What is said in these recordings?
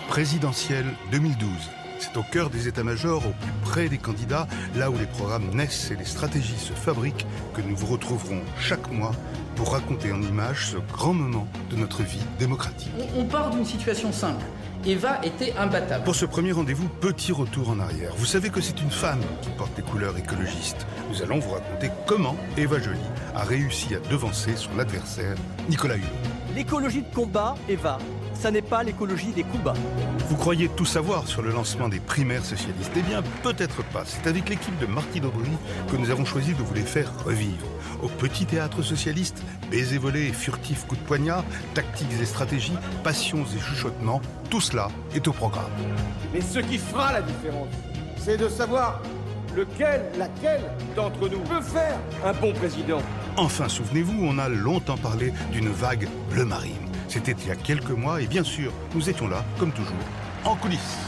Présidentielle 2012. C'est au cœur des états-majors, au plus près des candidats, là où les programmes naissent et les stratégies se fabriquent, que nous vous retrouverons chaque mois pour raconter en images ce grand moment de notre vie démocratique. On part d'une situation simple. Eva était imbattable. Pour ce premier rendez-vous, petit retour en arrière. Vous savez que c'est une femme qui porte les couleurs écologistes. Nous allons vous raconter comment Eva Joly a réussi à devancer son adversaire, Nicolas Hulot. L'écologie de combat, Eva, ça n'est pas l'écologie des coups bas. Vous croyez tout savoir sur le lancement des primaires socialistes? Eh bien, peut-être pas. C'est avec l'équipe de Martine Aubry que nous avons choisi de vous les faire revivre. Au petit théâtre socialiste, baisers volés et furtifs coups de poignard, tactiques et stratégies, passions et chuchotements, tout cela est au programme. Mais ce qui fera la différence, c'est de savoir laquelle d'entre nous peut faire un bon président. Enfin, souvenez-vous, on a longtemps parlé d'une vague bleu marine. C'était il y a quelques mois et bien sûr, nous étions là, comme toujours, en coulisses.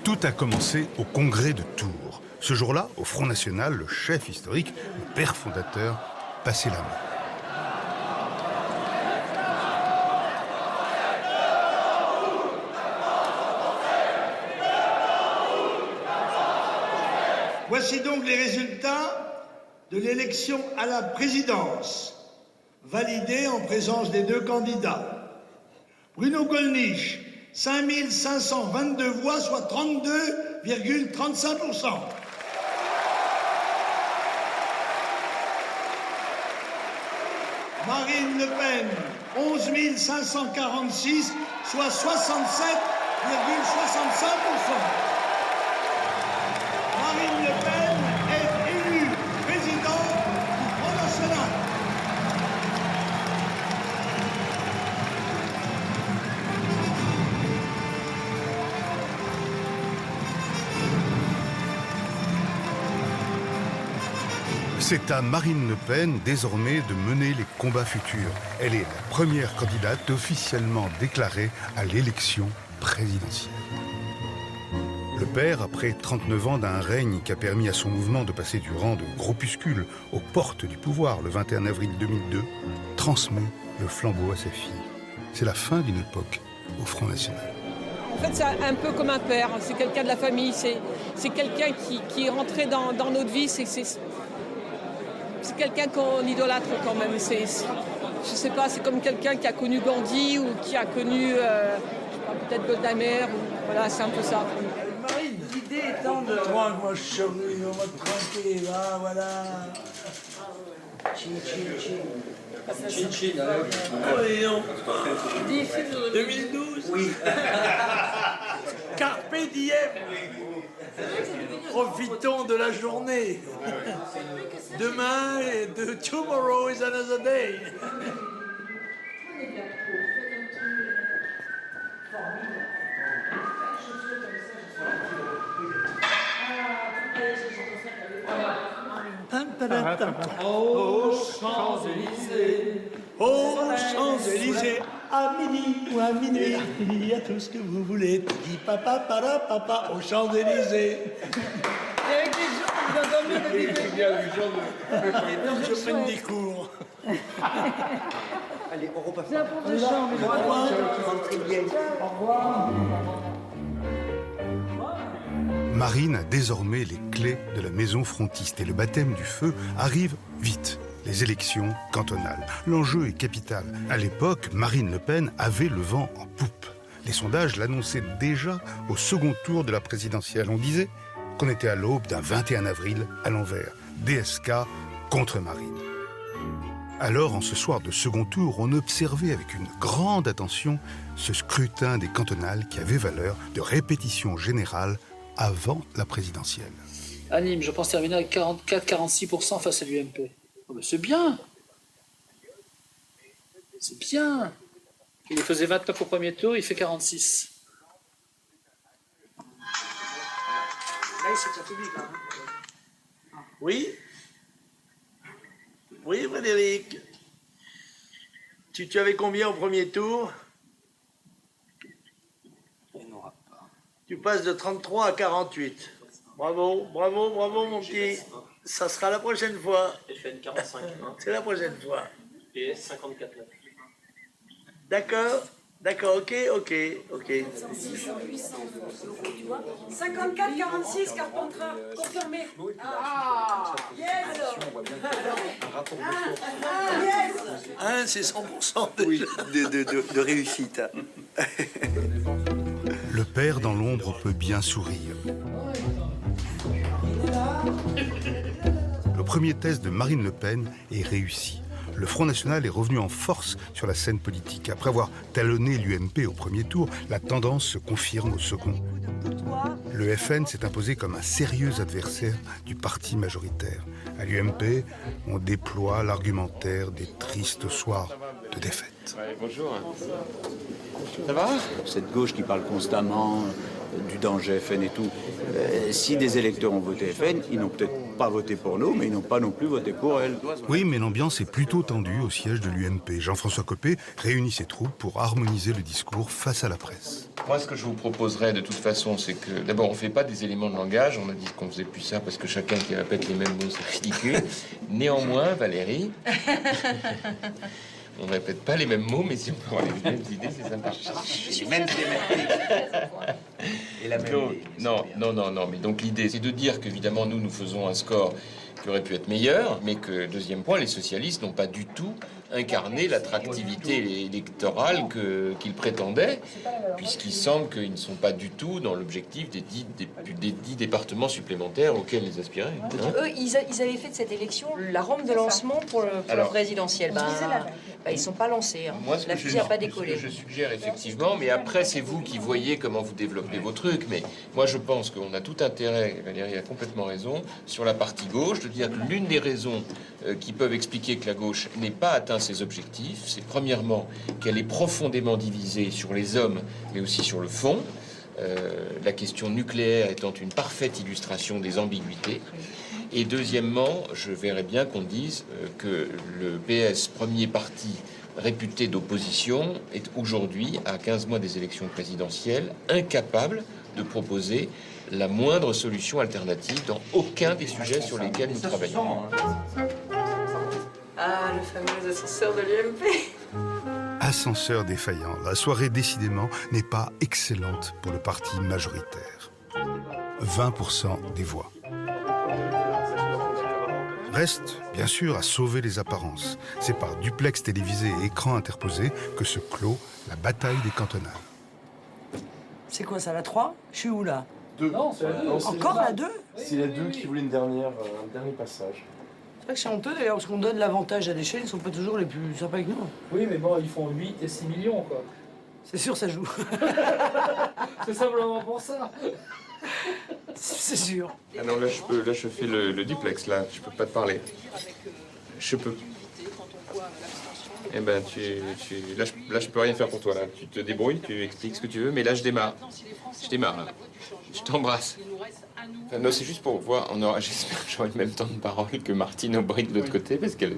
Tout a commencé au congrès de Tours. Ce jour-là, au Front National, le chef historique, le père fondateur, passait la main. Voici donc les résultats de l'élection à la présidence, validée en présence des deux candidats. Bruno Gollnisch, 5522 voix, soit 32,35%. Marine Le Pen, 11 546, soit 67,65%. Marine Le Pen est élue présidente du Front National. C'est à Marine Le Pen, désormais, de mener les combats futurs. Elle est la première candidate officiellement déclarée à l'élection présidentielle. Le père, après 39 ans d'un règne qui a permis à son mouvement de passer du rang de groupuscule aux portes du pouvoir le 21 avril 2002, transmet le flambeau à sa fille. C'est la fin d'une époque au Front National. En fait, c'est un peu comme un père, c'est quelqu'un de la famille, c'est quelqu'un qui est rentré dans notre vie, c'est quelqu'un qu'on idolâtre quand même. Je sais pas, c'est comme quelqu'un qui a connu Gandhi ou qui a connu peut-être Golda Meir, voilà, c'est un peu ça. Marine, l'idée attendre. Toi, moi, je suis revenu en mode tranquille, ah, voilà. Chin chin, allez. Oui, non. 2012. Oui. Carpe diem. Profitons de la journée. Demain, tomorrow is another day. Aux Champs-Élysées. Aux Champs-Élysées, à midi ou à minuit, il y a tout ce que vous voulez. Petit papa, para papa, aux Champs-Élysées. Et avec des gens, vous entendez Je prenne des cours. C'est un prof de chant, mais Marine a désormais les clés de la maison frontiste et le baptême du feu arrive vite. Les élections cantonales. L'enjeu est capital. À l'époque, Marine Le Pen avait le vent en poupe. Les sondages l'annonçaient déjà au second tour de la présidentielle. On disait qu'on était à l'aube d'un 21 avril à l'envers. DSK contre Marine. Alors, en ce soir de second tour, on observait avec une grande attention ce scrutin des cantonales qui avait valeur de répétition générale avant la présidentielle. À Nîmes, je pense terminer avec 44-46% face à l'UMP. Oh, c'est bien. C'est bien. Il faisait 29 au premier tour, il fait 46. Là, c'est déjà public, là. Oui. Oui, Frédéric. Tu avais combien au premier tour? Il n'aura pas. Tu passes de 33 à 48. Bravo, bravo, bravo, mon petit. Ça sera la prochaine fois. FN 45. C'est la prochaine fois. PS 54. D'accord, d'accord, ok. 54, 46, Carpentras, confirmé. Ah, yes. Hein, c'est 100% de réussite. Le père dans l'ombre peut bien sourire. Le premier test de Marine Le Pen est réussi. Le Front National est revenu en force sur la scène politique. Après avoir talonné l'UMP au premier tour, la tendance se confirme au second. Le FN s'est imposé comme un sérieux adversaire du parti majoritaire. À l'UMP, on déploie l'argumentaire des tristes soirs de défaite. Ouais, bonjour. Ça va? Cette gauche qui parle constamment du danger FN et tout. Si des électeurs ont voté FN, ils n'ont peut-être pas voté pour nous, mais ils n'ont pas non plus voté pour elle. Oui, mais l'ambiance est plutôt tendue au siège de l'UMP. Jean-François Copé réunit ses troupes pour harmoniser le discours face à la presse. Moi, ce que je vous proposerais de toute façon, c'est que d'abord, on ne fait pas des éléments de langage. On a dit qu'on faisait plus ça parce que chacun qui répète les mêmes mots, c'est ridicule. Néanmoins, Valérie, on ne répète pas les mêmes mots, mais si on peut avoir les mêmes idées, c'est sympa. Même thématique. Et la même idée. Non. Mais donc l'idée, c'est de dire qu'évidemment, nous faisons un score qui aurait pu être meilleur, mais que, deuxième point, les socialistes n'ont pas du tout incarné l'attractivité électorale qu'ils prétendaient, puisqu'il semble qu'ils ne sont pas du tout dans l'objectif des 10 départements supplémentaires auxquels ils aspiraient. Hein. Eux, ils avaient fait de cette élection la rampe de lancement pour la présidentielle. Ils ne sont pas lancés. Hein. Moi, la fusée n'a pas décollé. Ce que je suggère effectivement, mais après c'est vous qui voyez comment vous développez vos trucs. Mais moi je pense qu'on a tout intérêt, et Valérie a complètement raison, sur la partie gauche, de dire que l'une des raisons qui peuvent expliquer que la gauche n'ait pas atteint ses objectifs, c'est premièrement qu'elle est profondément divisée sur les hommes, mais aussi sur le fond. La question nucléaire étant une parfaite illustration des ambiguïtés. Et deuxièmement, je verrais bien qu'on dise que le PS, premier parti réputé d'opposition, est aujourd'hui, à 15 mois des élections présidentielles, incapable de proposer la moindre solution alternative dans aucun des sujets sur lesquels nous travaillons. Ah, le fameux ascenseur de l'UMP. Ascenseur défaillant, la soirée décidément n'est pas excellente pour le parti majoritaire. 20% des voix. Reste, bien sûr, à sauver les apparences. C'est par duplex télévisé et écran interposé que se clôt la bataille des cantonales. C'est quoi ça, la 3? Je suis où là? 2. Non, c'est la 2. Encore la 2? C'est la 2 qui voulait un dernier passage. C'est vrai que c'est honteux d'ailleurs, parce qu'on donne l'avantage à des chaînes, ils sont pas toujours les plus sympas que nous. Oui, mais bon, ils font 8 et 6 millions, quoi. C'est sûr, ça joue. C'est simplement pour ça. C'est sûr. Ah non, là je fais le duplex, là, je peux pas te parler. Je peux. Eh ben, là, je peux rien faire pour toi, là. Tu te débrouilles, tu expliques ce que tu veux, mais là, je démarre. Je démarre, là. Je t'embrasse. Enfin, non, c'est juste pour voir, j'espère que j'aurai le même temps de parole que Martine Aubry de l'autre côté, parce qu'elle...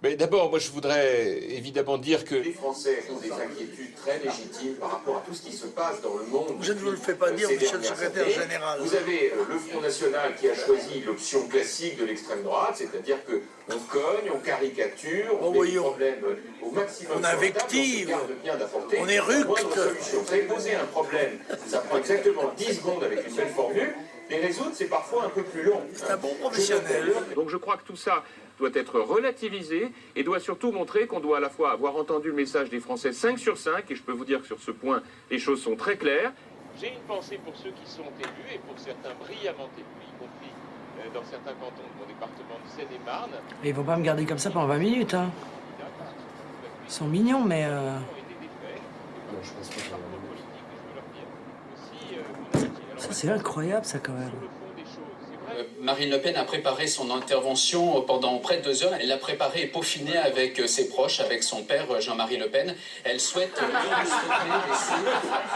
Mais d'abord, moi, je voudrais évidemment dire que les Français ont des inquiétudes très légitimes par rapport à tout ce qui se passe dans le monde. Je ne vous le fais pas dire, monsieur le secrétaire général. Vous avez le Front National qui a choisi l'option classique de l'extrême droite, c'est-à-dire qu'on cogne, on caricature, on met des problèmes au maximum. On invective, on éructe. Vous avez posé un problème, ça prend exactement 10 secondes avec une belle formule. Les résoudre, c'est parfois un peu plus long. C'est un bon professionnel. Donc je crois que tout ça doit être relativisé et doit surtout montrer qu'on doit à la fois avoir entendu le message des Français 5 sur 5, et je peux vous dire que sur ce point, les choses sont très claires. J'ai une pensée pour ceux qui sont élus, et pour certains brillamment élus, y compris dans certains cantons de mon département de Seine-et-Marne. Et ils vont pas me garder comme ça pendant 20 minutes, hein. Ils sont mignons, mais... Ça, c'est incroyable, ça, quand même. Marine Le Pen a préparé son intervention pendant près de 2 heures. Elle l'a préparée et peaufinée avec ses proches, avec son père Jean-Marie Le Pen. Elle souhaite après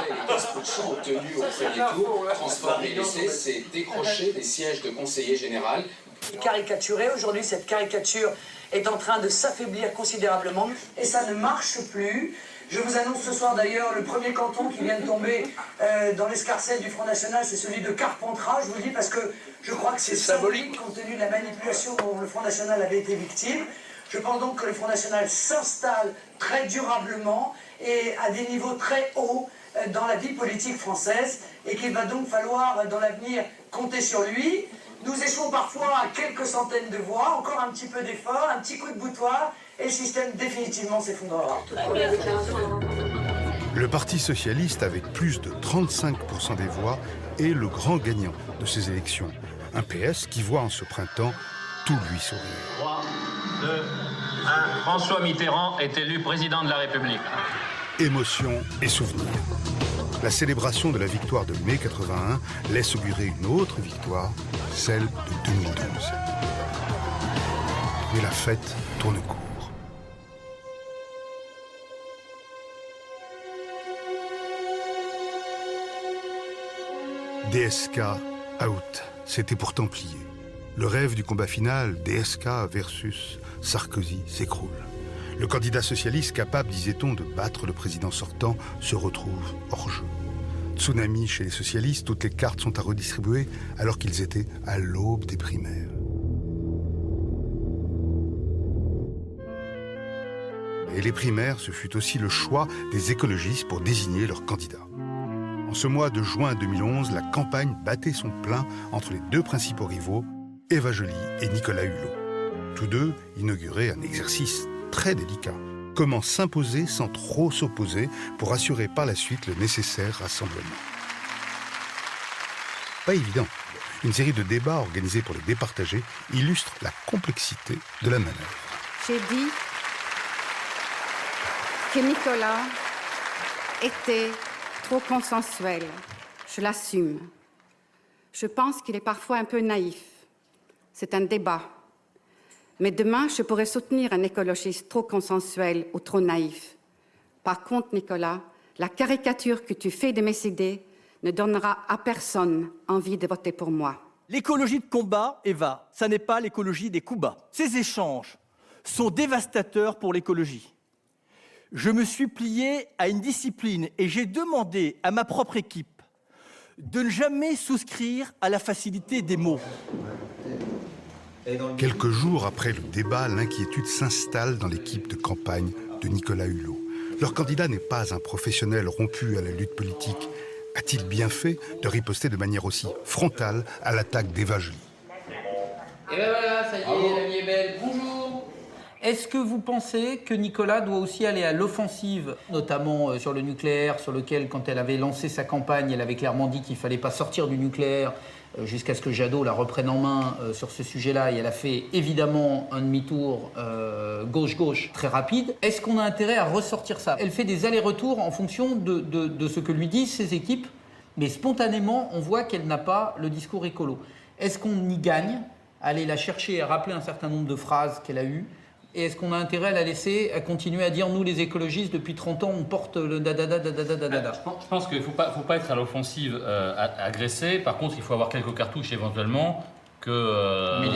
les 15% obtenus au premier tour, transformer l'essai, c'est décrocher des sièges de conseiller général. Caricaturé, aujourd'hui, cette caricature est en train de s'affaiblir considérablement et ça ne marche plus. Je vous annonce ce soir d'ailleurs le premier canton qui vient de tomber dans l'escarcelle du Front National, c'est celui de Carpentras, je vous le dis parce que je crois que c'est symbolique compte tenu de la manipulation dont le Front National avait été victime. Je pense donc que le Front National s'installe très durablement et à des niveaux très hauts dans la vie politique française et qu'il va donc falloir dans l'avenir compter sur lui. Nous échouons parfois à quelques centaines de voix, encore un petit peu d'effort, un petit coup de boutoir, et le système définitivement s'effondrera. Le Parti socialiste, avec plus de 35% des voix, est le grand gagnant de ces élections. Un PS qui voit en ce printemps tout lui sourire. 3, 2, 1. François Mitterrand est élu président de la République. Émotion et souvenir. La célébration de la victoire de mai 81 laisse augurer une autre victoire, celle de 2012. Mais la fête tourne court. DSK out, c'était pourtant plié. Le rêve du combat final, DSK versus Sarkozy, s'écroule. Le candidat socialiste capable, disait-on, de battre le président sortant se retrouve hors jeu. Tsunami chez les socialistes, toutes les cartes sont à redistribuer alors qu'ils étaient à l'aube des primaires. Et les primaires, ce fut aussi le choix des écologistes pour désigner leurs candidats. En ce mois de juin 2011, la campagne battait son plein entre les deux principaux rivaux, Eva Joly et Nicolas Hulot. Tous deux inauguraient un exercice très délicat. Comment s'imposer sans trop s'opposer pour assurer par la suite le nécessaire rassemblement. Pas évident. Une série de débats organisés pour les départager illustre la complexité de la manœuvre. J'ai dit que Nicolas était trop consensuel. Je l'assume. Je pense qu'il est parfois un peu naïf. C'est un débat. Mais demain, je pourrais soutenir un écologiste trop consensuel ou trop naïf. Par contre, Nicolas, la caricature que tu fais de mes idées ne donnera à personne envie de voter pour moi. L'écologie de combat, Eva, ça n'est pas l'écologie des coups bas. Ces échanges sont dévastateurs pour l'écologie. Je me suis plié à une discipline et j'ai demandé à ma propre équipe de ne jamais souscrire à la facilité des mots. Quelques jours après le débat, l'inquiétude s'installe dans l'équipe de campagne de Nicolas Hulot. Leur candidat n'est pas un professionnel rompu à la lutte politique. A-t-il bien fait de riposter de manière aussi frontale à l'attaque d'Eva Joly? Et ben voilà, ça y est, la vie est belle. Bonjour. Est-ce que vous pensez que Nicolas doit aussi aller à l'offensive, notamment sur le nucléaire, sur lequel, quand elle avait lancé sa campagne, elle avait clairement dit qu'il ne fallait pas sortir du nucléaire jusqu'à ce que Jadot la reprenne en main sur ce sujet-là, et elle a fait évidemment un demi-tour gauche-gauche très rapide. Est-ce qu'on a intérêt à ressortir ça? Elle fait des allers-retours en fonction de ce que lui disent ses équipes, mais spontanément, on voit qu'elle n'a pas le discours écolo. Est-ce qu'on y gagne à aller la chercher, à rappeler un certain nombre de phrases qu'elle a eues? Et est-ce qu'on a intérêt à la laisser à continuer à dire, nous les écologistes, depuis 30 ans, on porte le da-da-da-da-da-da-da-da? Je pense qu'il ne faut pas être à l'offensive agressé. Par contre, il faut avoir quelques cartouches éventuellement que... Mais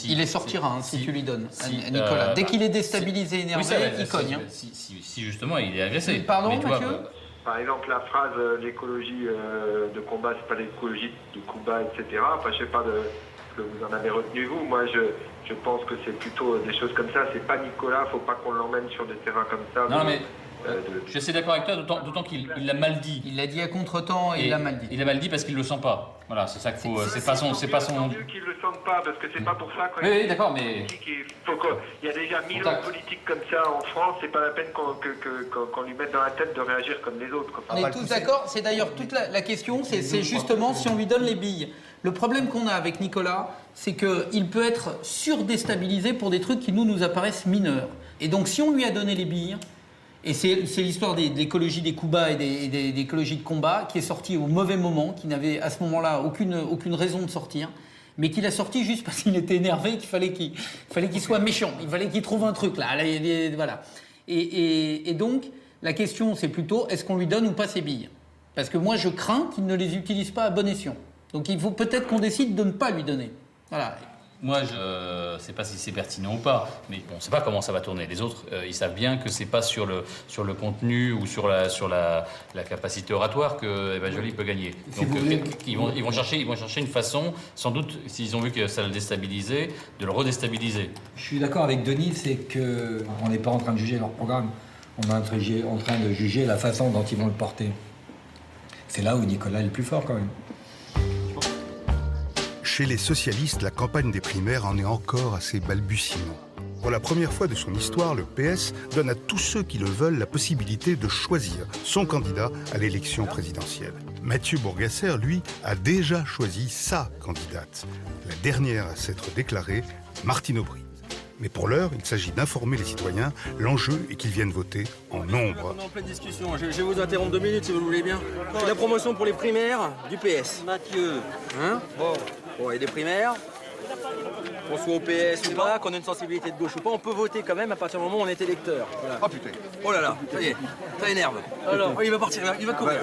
il les sortira si tu lui donnes, Nicolas. Dès qu'il est déstabilisé, énervé, il cogne. Si justement il est agressé. Pardon, Mathieu? Par exemple, la phrase l'écologie de combat, c'est pas l'écologie de Cuba, etc. Enfin, je sais pas ce que vous en avez retenu, vous. Moi, je pense que c'est plutôt des choses comme ça. C'est pas Nicolas, faut pas qu'on l'emmène sur des terrains comme ça. Non, mais je suis d'accord avec toi, d'autant qu'il l'a mal dit. Il l'a dit à contre-temps et il l'a mal dit. Il l'a mal dit parce qu'il le sent pas. Voilà, c'est ça qu'il faut. C'est pas son. Bien entendu qu'il le sente pas, parce que c'est pas pour ça. Oui, d'accord, mais. Il y a déjà 1000 hommes politiques comme ça en France. C'est pas la peine qu'on lui mette dans la tête de réagir comme les autres. On est tous d'accord. C'est d'ailleurs toute la question. C'est justement si on lui donne les billes. Le problème qu'on a avec Nicolas, c'est qu'il peut être surdéstabilisé pour des trucs qui nous apparaissent mineurs. Et donc, si on lui a donné les billes, et c'est l'histoire de l'écologie des Cuba et des écologies de combat, qui est sortie au mauvais moment, qui n'avait à ce moment-là aucune raison de sortir, mais qu'il a sorti juste parce qu'il était énervé, qu'il fallait qu'il soit méchant, il fallait qu'il trouve un truc là. Voilà. Et donc, la question, c'est plutôt, est-ce qu'on lui donne ou pas ses billes? Parce que moi, je crains qu'il ne les utilise pas à bon escient. Donc il faut peut-être qu'on décide de ne pas lui donner. Voilà. Moi, je ne sais pas si c'est pertinent ou pas, mais bon, on ne sait pas comment ça va tourner. Les autres, ils savent bien que c'est pas sur le contenu ou sur la capacité oratoire que Eva Joly peut gagner. Donc ils vont chercher une façon, sans doute, s'ils ont vu que ça le déstabilisait, de le redéstabiliser. Je suis d'accord avec Denis, c'est qu'on n'est pas en train de juger leur programme, on est en train de juger la façon dont ils vont le porter. C'est là où Nicolas est le plus fort quand même. Chez les socialistes, la campagne des primaires en est encore à ses balbutiements. Pour la première fois de son histoire, le PS donne à tous ceux qui le veulent la possibilité de choisir son candidat à l'élection présidentielle. Mathieu Bourgasser, lui, a déjà choisi sa candidate. La dernière à s'être déclarée, Martine Aubry. Mais pour l'heure, il s'agit d'informer les citoyens. L'enjeu est qu'ils viennent voter en nombre. On est en pleine discussion. Je vais vous interrompre 2 minutes si vous le voulez bien. C'est la promotion pour les primaires du PS. Mathieu. Hein? Bon, il y a des primaires. Qu'on soit au PS ou pas, qu'on ait une sensibilité de gauche ou pas, on peut voter quand même à partir du moment où on est électeur. Voilà. Oh putain. Oh là là, ça y est, ça énerve. Alors, il va partir là, il va courir.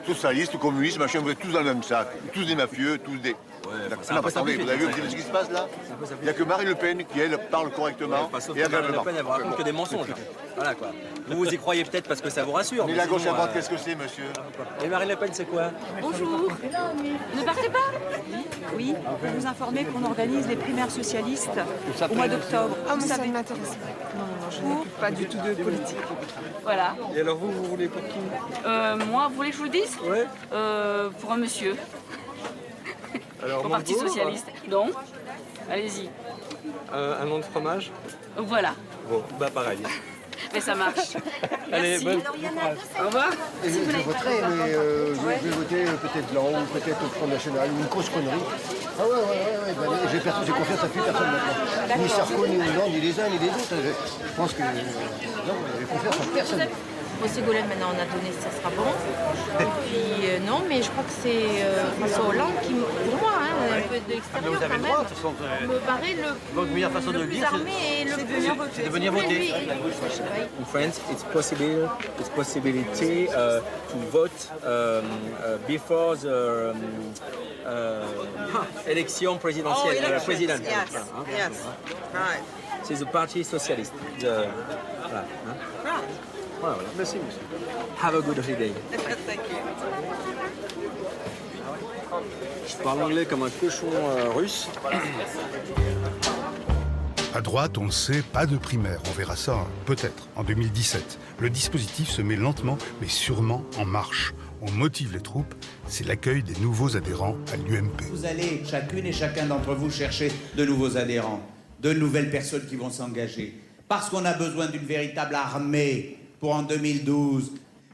Socialiste, communiste, machin, vous êtes tous dans le même sac. Tous des mafieux, tous des... Non, attendez, vous avez vu ce qui se passe là? Il n'y a que Marine Le Pen qui, elle, parle correctement et agréablement. Marine Le Pen, elle vous raconte que des mensonges. Voilà quoi. Vous y croyez peut-être parce que ça vous rassure. Mais la gauche à droite, qu'est-ce que c'est, monsieur? Et Marine Le Pen, c'est quoi? Bonjour. Ne partez pas? Oui, pour vous informer qu'on organise les primaires socialistes au mois d'octobre. Ah, mais ça ne m'intéresse pas. Non, je ne m'occupe pas du tout de politique. Voilà. Et alors vous voulez pour qui? Moi, vous voulez que je vous le dise? Ouais. Pour un monsieur. Alors, au Parti Socialiste. Donc, allez-y. Un nom de fromage? Voilà. Bon, bah pareil. Mais ça marche. Allez, bonne... Au revoir. Je voterai, mais je vais voter peut-être blanc ou peut-être au Front National, une grosse connerie. Ah ouais, j'ai confiance à plus personne maintenant. Ni Sarko, ni Hollande, ni les uns, ni les autres. Je pense que... Non, j'ai confiance en personne. Pour Ségolène, maintenant on a donné, ça sera bon. Et puis non, mais je crois que c'est François Hollande qui, pour moi, un peu de l'extérieur vous avez quand le droit, même, de toute façon, me paraît votre meilleure façon de le dire, c'est de venir voter. In France, it's possibility to vote before the élection présidentielle. Yes, right. C'est le Parti Socialiste. Voilà. Voilà. Merci, monsieur. Have a good holiday. Thank you. Je parle anglais comme un cochon russe. À droite, on le sait, pas de primaire. On verra ça, peut-être, en 2017. Le dispositif se met lentement, mais sûrement en marche. On motive les troupes, c'est l'accueil des nouveaux adhérents à l'UMP. Vous allez, chacune et chacun d'entre vous, chercher de nouveaux adhérents, de nouvelles personnes qui vont s'engager. Parce qu'on a besoin d'une véritable armée pour en 2012.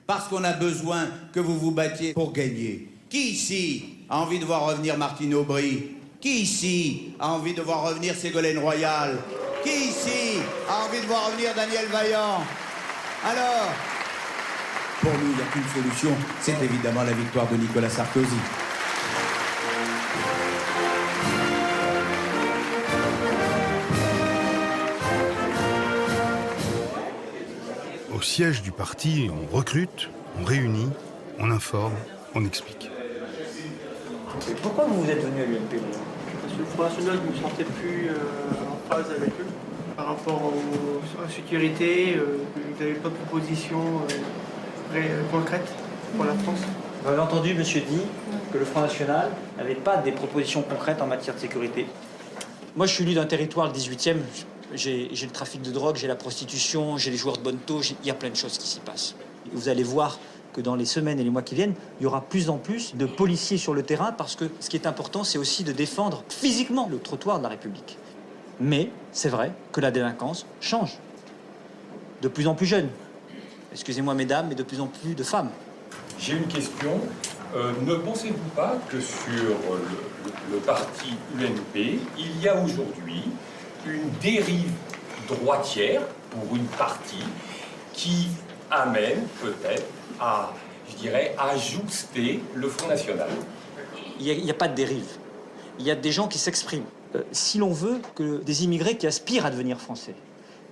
Parce qu'on a besoin que vous vous battiez pour gagner. Qui ici a envie de voir revenir Martine Aubry? Qui ici a envie de voir revenir Ségolène Royal? Qui ici a envie de voir revenir Daniel Vaillant? Alors, pour nous, il n'y a qu'une solution, c'est évidemment la victoire de Nicolas Sarkozy. Au siège du parti, on recrute, on réunit, on informe, on explique. Et pourquoi vous êtes venu à l'UMP? Parce que le Front National, vous ne vous sentez plus en phase avec eux par rapport à la sécurité, vous n'avez pas de proposition concrète pour la France? Vous avez entendu, monsieur dit, que le Front National n'avait pas des propositions concrètes en matière de sécurité. Moi, je suis élu d'un territoire, le 18e. J'ai le trafic de drogue, j'ai la prostitution, j'ai les joueurs de bonne taux, il y a plein de choses qui s'y passent. Et vous allez voir que dans les semaines et les mois qui viennent, il y aura plus en plus de policiers sur le terrain parce que ce qui est important, c'est aussi de défendre physiquement le trottoir de la République. Mais c'est vrai que la délinquance change. De plus en plus jeune. Excusez-moi mesdames, mais de plus en plus de femmes. J'ai une question. Ne pensez-vous pas que sur le parti UMP, il y a aujourd'hui une dérive droitière pour une partie qui amène peut-être à, je dirais, ajuster le Front National? Il n'y a pas de dérive. Il y a des gens qui s'expriment. Si l'on veut que des immigrés qui aspirent à devenir français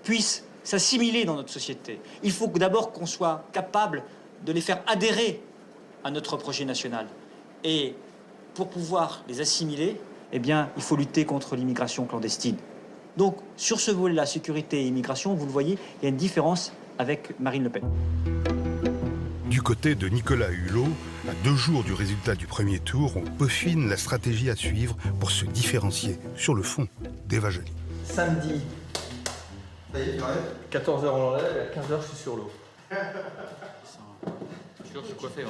puissent s'assimiler dans notre société, il faut d'abord qu'on soit capable de les faire adhérer à notre projet national. Et pour pouvoir les assimiler, eh bien, il faut lutter contre l'immigration clandestine. Donc, sur ce volet-là, sécurité et immigration, vous le voyez, il y a une différence avec Marine Le Pen. Du côté de Nicolas Hulot, à 2 jours du résultat du premier tour, on peaufine la stratégie à suivre pour se différencier sur le fond d'Eva Joly. Samedi, 14h on l'enlève et à 15h je suis sur l'eau. Je suis coiffé.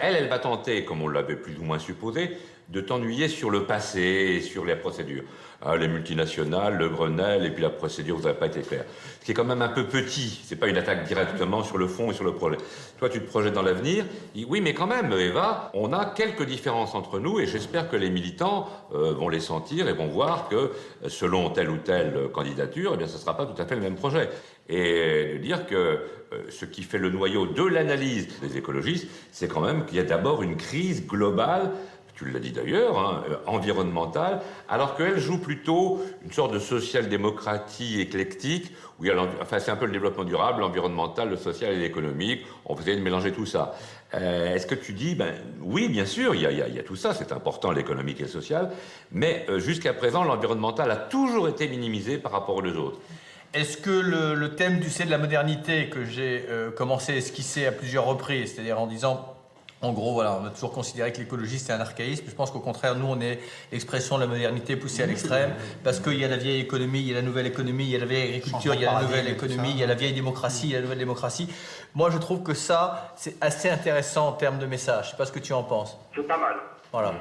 Elle va tenter, comme on l'avait plus ou moins supposé, de t'ennuyer sur le passé et sur les procédures. Les multinationales, le Grenelle, et puis la procédure, vous n'avez pas été clair. Ce qui est quand même un peu petit, c'est pas une attaque directement sur le fond et sur le projet. Toi, tu te projettes dans l'avenir. Oui, mais quand même, Eva, on a quelques différences entre nous, et j'espère que les militants vont les sentir et vont voir que, selon telle ou telle candidature, eh bien, ce ne sera pas tout à fait le même projet. Et de dire que ce qui fait le noyau de l'analyse des écologistes, c'est quand même qu'il y a d'abord une crise globale, tu l'as dit d'ailleurs, environnementale, alors qu'elle joue plutôt une sorte de social-démocratie éclectique, où il y a enfin, c'est un peu le développement durable, l'environnemental, le social et l'économique. On va essayer de mélanger tout ça. Est-ce que tu dis, oui, bien sûr, il y a tout ça, c'est important, l'économique et le social, mais jusqu'à présent, l'environnemental a toujours été minimisé par rapport aux deux autres. Est-ce que le thème, tu sais, de la modernité que j'ai commencé à esquisser à plusieurs reprises, c'est-à-dire en disant, en gros, voilà, on a toujours considéré que l'écologie c'était un archaïsme. Je pense qu'au contraire, nous, on est l'expression de la modernité poussée à l'extrême, parce qu'il y a la vieille économie, il y a la nouvelle économie, il y a la vieille agriculture, il y a la nouvelle économie, il y a la vieille démocratie, il y a la nouvelle démocratie. Moi, je trouve que ça, c'est assez intéressant en termes de message. Je sais pas ce que tu en penses. C'est pas mal. Voilà.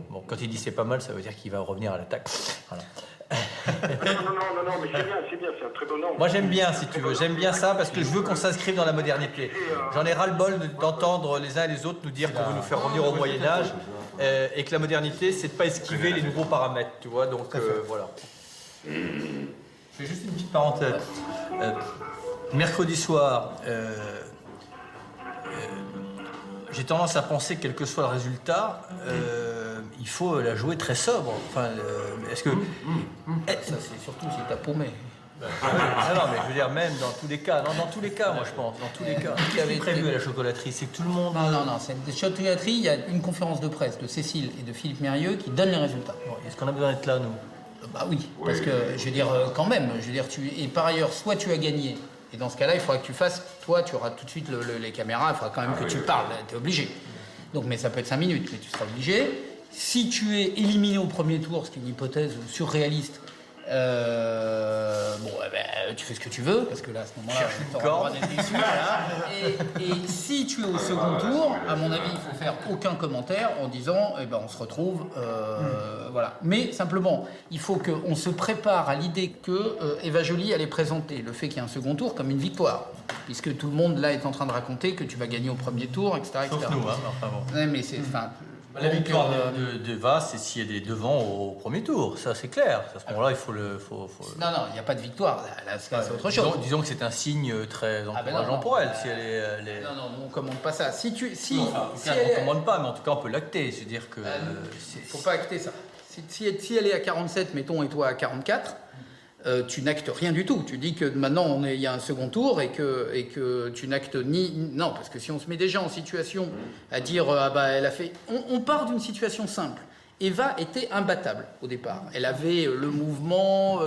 Bon, quand il dit c'est pas mal, ça veut dire qu'il va revenir à l'attaque. Voilà. Non, mais c'est bien, c'est un très bon nom. Moi j'aime bien, si tu veux, j'aime bien ça parce que je veux qu'on s'inscrive dans la modernité. J'en ai ras-le-bol d'entendre les uns et les autres nous dire qu'on veut nous faire revenir au Moyen-Âge et que la modernité, c'est de pas esquiver les nouveaux paramètres, tu vois, donc voilà. Je fais juste une petite parenthèse. Mercredi soir, j'ai tendance à penser que quel que soit le résultat, il faut la jouer très sobre. Enfin, est-ce que... Ça, c'est surtout si t'as paumé. Non, mais je veux dire, même dans tous les cas. Non, dans tous les cas, moi, je pense. Dans tous les cas. Qui avait prévu à la chocolaterie? C'est que tout le monde... Non. Cette chocolaterie, il y a une conférence de presse de Cécile et de Philippe Mérieux qui donnent les résultats. Bon, est-ce qu'on a besoin d'être là, nous? Bah oui, parce que, je veux dire, quand même, et par ailleurs, soit tu as gagné, et dans ce cas-là, il faudra que tu fasses, toi, tu auras tout de suite les caméras, il faudra quand même que tu parles, t'es obligé. Donc, mais ça peut être 5 minutes, mais tu seras obligé. Si tu es éliminé au premier tour, ce qui est une hypothèse surréaliste, Bon, eh ben, tu fais ce que tu veux, parce que là, à ce moment-là, tu auras le droit d'être déçu. Voilà. Et si tu es au second tour, à mon avis, il faut faire aucun commentaire en disant, eh ben, on se retrouve, voilà. Mais simplement, il faut qu'on se prépare à l'idée que Eva Joly allait présenter le fait qu'il y ait un second tour comme une victoire, puisque tout le monde là est en train de raconter que tu vas gagner au premier tour, etc. Sauf nous, hein, enfin bon. Ouais, mais c'est, La victoire d'Eva, c'est si elle est devant au premier tour, ça c'est clair. À ce moment-là, il faut le. Non, il n'y a pas de victoire. Là, c'est autre chose. Disons que c'est un signe très encourageant pour elle. Si elle est... Non, on ne commande pas ça. Si on ne commande pas, mais en tout cas, on peut l'acter. C'est-à-dire que. Il ne faut pas acter ça. Si elle est à 47, mettons, et toi à 44, tu n'actes rien du tout. Tu dis que maintenant, il y a un second tour et que tu n'actes ni... Non, parce que si on se met déjà en situation à dire, elle a fait... On part d'une situation simple. Eva était imbattable au départ. Elle avait le mouvement,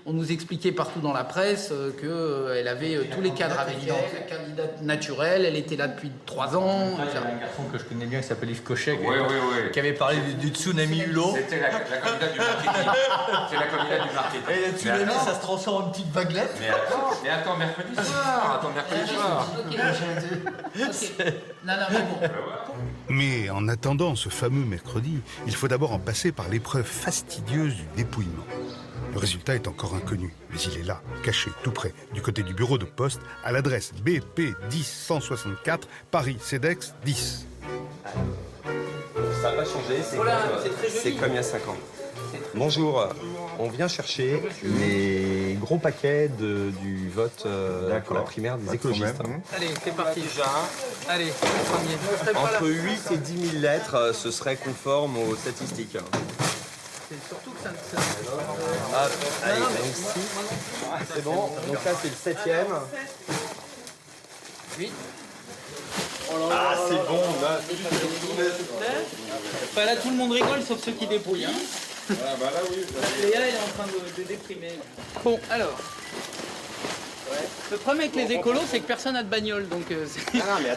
on nous expliquait partout dans la presse qu'elle avait tous les cadres avec elle, la candidate naturelle, elle était là depuis 3 ans. Il y a un garçon que je connais bien qui s'appelle Yves Cochet, Oui. qui avait parlé du tsunami Hulot. C'était la candidate du marketing. C'est la candidate du marketing. Et le tsunami, ça se transforme en petite vaguelette. Mais attends, mercredi soir. Non, mais bon. Mais en attendant ce fameux mercredi, il faut d'abord en passer par l'épreuve fastidieuse du dépouillement. Le résultat est encore inconnu, mais il est là, caché, tout près, du côté du bureau de poste, à l'adresse BP 10164, Paris CEDEX 10. Ça n'a pas changé, c'est comme il y a 5 ans. Bonjour, on vient chercher les gros paquets du vote pour la primaire des écologistes. Allez, c'est parti. Allez, premier. Entre 8 et 10 000 lettres, ce serait conforme aux statistiques. C'est surtout que ça... Allez, donc 6. C'est bon, donc ça c'est le 7e. 8. Ah, c'est bon, 9. Là, tout le monde rigole, sauf ceux qui dépouillent. Hein. Ah, bah là, oui. Léa, elle est en train de déprimer. Bon, alors. Le problème avec les écolos, c'est que personne n'a de bagnole. Donc,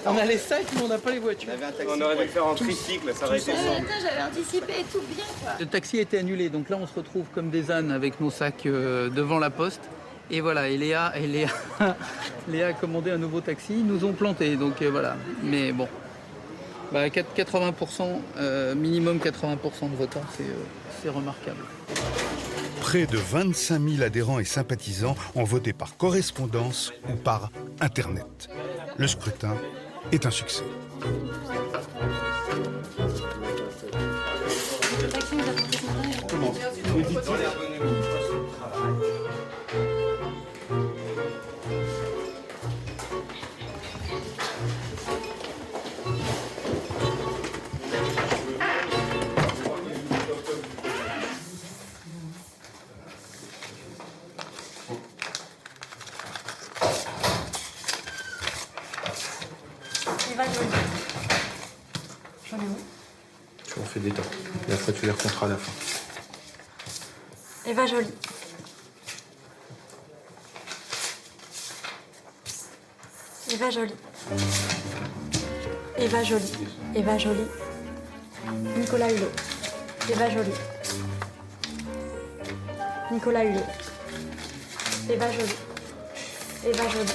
on a les sacs, mais on n'a pas les voitures. On aurait dû le faire en tricycle, ça aurait été simple. J'avais anticipé tout bien, quoi. Le taxi a été annulé, donc là, on se retrouve comme des ânes avec nos sacs devant la poste. Et voilà, et Léa a commandé un nouveau taxi. Ils nous ont plantés, donc voilà. Mais bon, 80%, minimum 80% de votants, c'est remarquable. Près de 25 000 adhérents et sympathisants ont voté par correspondance ou par Internet. Le scrutin est un succès. Comment ? Tu en fais des temps. Et après, tu les recompteras à la fin. Eva Joly. Eva Joly. Eva Joly. Eva Joly. Nicolas Hulot. Eva Joly. Nicolas Hulot. Eva Joly. Eva Joly.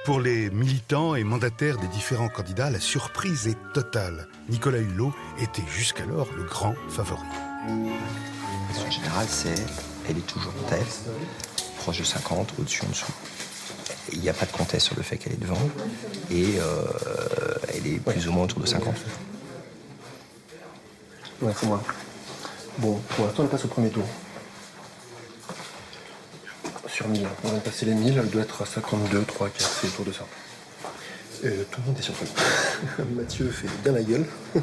Pour les militants et mandataires des différents candidats, la surprise est totale. Nicolas Hulot était jusqu'alors le grand favori. En général, elle est toujours en tête, proche de 50, au-dessus, en dessous. Il n'y a pas de conteste sur le fait qu'elle est devant, et elle est plus ou moins autour de 50. Ouais, c'est moi. Bon, pour l'instant, elle passe au premier tour. Sur 1000. On vient de passer les 1000, elle doit être à 52, 3, 4, c'est autour de ça. Tout le monde est surpris. Mathieu fait bien la gueule. Je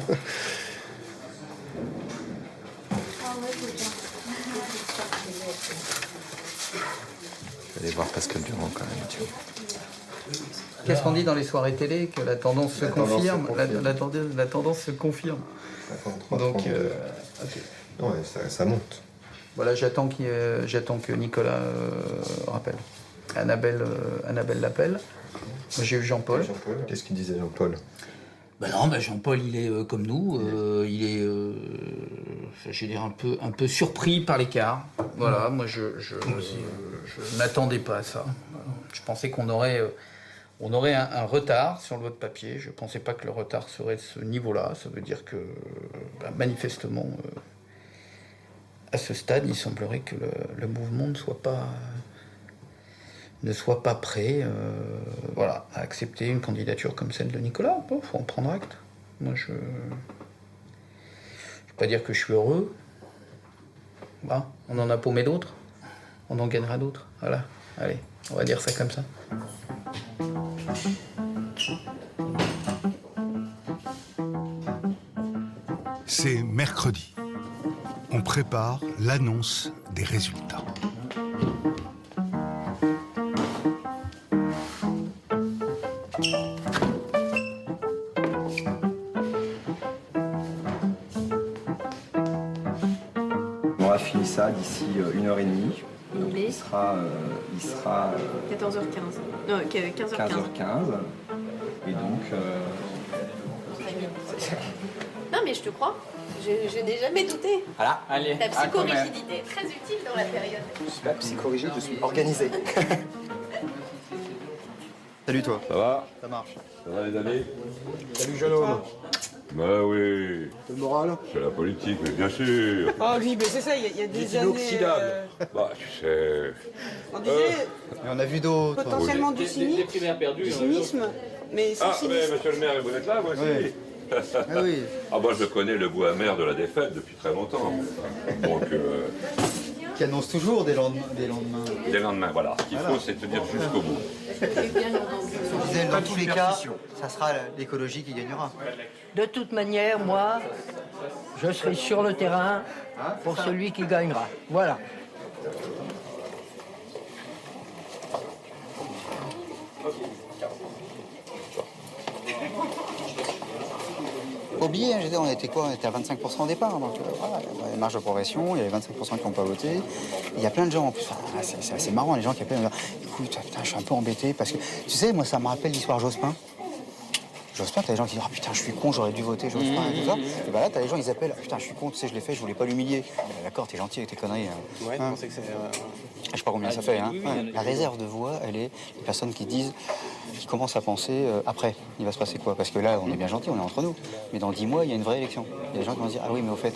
vais aller voir Pascal Durand quand même, Mathieu. Qu'est-ce qu'on dit dans les soirées télé? Que la tendance se confirme. La tendance se confirme. Donc, okay. Ouais, ça monte. Voilà, j'attends que Nicolas rappelle. Annabelle l'appelle. J'ai eu Jean-Paul. Qu'est-ce qu'il disait, Jean-Paul? Ben non, Jean-Paul, il est comme nous, il est, je veux dire, un peu surpris par l'écart. Voilà, moi je n'attendais pas à ça. Je pensais qu'on aurait un retard sur le vote papier. Je ne pensais pas que le retard serait de ce niveau-là. Ça veut dire que, manifestement, à ce stade, il semblerait que le mouvement ne soit pas prêt à accepter une candidature comme celle de Nicolas. Bon, faut en prendre acte. Moi, je ne vais pas dire que je suis heureux. Bah, on en a paumé d'autres. On en gagnera d'autres. Voilà. Allez, on va dire ça comme ça. C'est mercredi. On prépare l'annonce des résultats. On aura fini ça d'ici 1h30. Il sera 14h15. Non, 15h15. 15h15. Et donc... Non, mais je te crois. Je n'ai jamais douté. Voilà, allez. La psychorigidité est très utile dans la période. Je suis pas psychorigide, je suis organisé. Salut toi. Ça va? Ça marche. Ça va les amis? Salut jeune homme. Bah oui. C'est le moral? C'est la politique, mais bien sûr. Oh oui, mais c'est ça, il y a des années... Bah tu sais... On disait Mais on a vu d'autres. potentiellement du cynisme, mais sans Ah, mais cynisme. monsieur le maire, vous êtes là, moi aussi. Oui. Ah oui. Ah bah je connais le goût amer de la défaite depuis très longtemps. Donc... Qui annonce toujours des lendemains. Des lendemains, voilà. Ce qu'il faut, c'est tenir jusqu'au bout. Je disais, dans tous les cas, ça sera l'écologie qui gagnera. De toute manière, moi, je serai sur le terrain pour celui qui gagnera. Voilà. Faut oublier, on était quoi? On était à 25% au départ. Donc voilà, il y avait une marge de progression, il y avait 25% qui n'ont pas voté. Il y a plein de gens en plus. Enfin, c'est assez marrant, les gens qui appellent. Écoute, putain, je suis un peu embêté parce que, tu sais, moi, ça me rappelle l'histoire Jospin. Jospin, t'as des gens qui disent oh, putain, je suis con, j'aurais dû voter Jospin et tout ça. Et bah là, t'as des gens, ils appellent putain, je suis con, tu sais, je l'ai fait, je voulais pas l'humilier. D'accord, t'es gentil avec tes conneries. Ouais, hein. c'est que c'est. Je sais pas combien ça fait. Hein. La réserve de voix, elle est les personnes qui disent, qui commencent à penser après, il va se passer quoi? Parce que là, on est bien gentil, on est entre nous. Mais dans 10 mois, il y a une vraie élection. Il y a des gens qui vont se dire ah oui, mais au fait.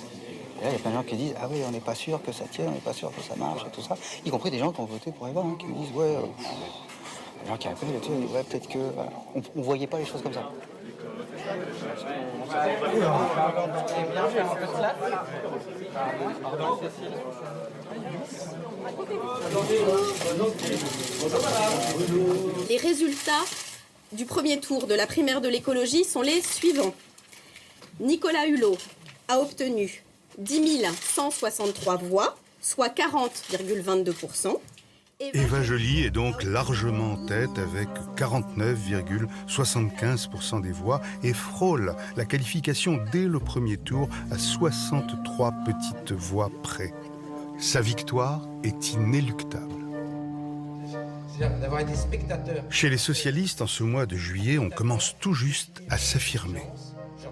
Et là, il y a plein de gens qui disent ah oui, on n'est pas sûr que ça tienne, on n'est pas sûr que ça marche et tout ça. Y compris des gens qui ont voté pour Eva, hein, qui me disent ouais. Les gens qui appellent, ouais, peut-être que. Voilà. On voyait pas les choses comme ça. Les résultats du premier tour de la primaire de l'écologie sont les suivants. Nicolas Hulot a obtenu 10 163 voix, soit 40,22%. Eva Joly est donc largement en tête avec 49,75% des voix et frôle la qualification dès le premier tour à 63 petites voix près. Sa victoire est inéluctable. C'est-à-dire d'avoir des spectateurs. Chez les socialistes, en ce mois de juillet, on commence tout juste à s'affirmer.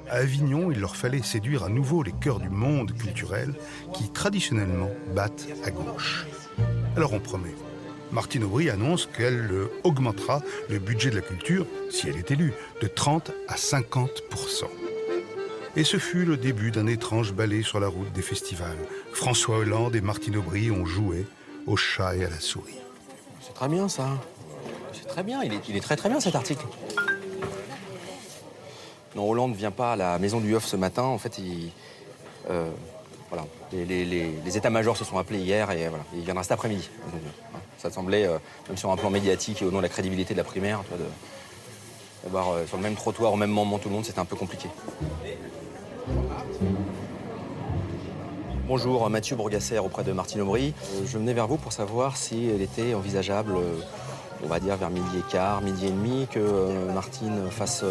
À Avignon, il leur fallait séduire à nouveau les cœurs du monde culturel qui, traditionnellement, battent à gauche. Alors on promet. Martine Aubry annonce qu'elle augmentera le budget de la culture, si elle est élue, de 30 à 50%. Et ce fut le début d'un étrange ballet sur la route des festivals. François Hollande et Martine Aubry ont joué au chat et à la souris. C'est très bien ça. C'est très bien, il est très très bien cet article. Non, Hollande ne vient pas à la maison du Hof ce matin. En fait, voilà. Les états-majors se sont appelés hier et voilà, il viendra cet après-midi. Ça semblait, même sur un plan médiatique et au nom de la crédibilité de la primaire, d'avoir sur le même trottoir au même moment tout le monde, c'était un peu compliqué. Bonjour, Mathieu Bourgasser auprès de Martine Aubry. Je venais vers vous pour savoir s'il était envisageable, on va dire vers 12h15, 12h30, que Martine fasse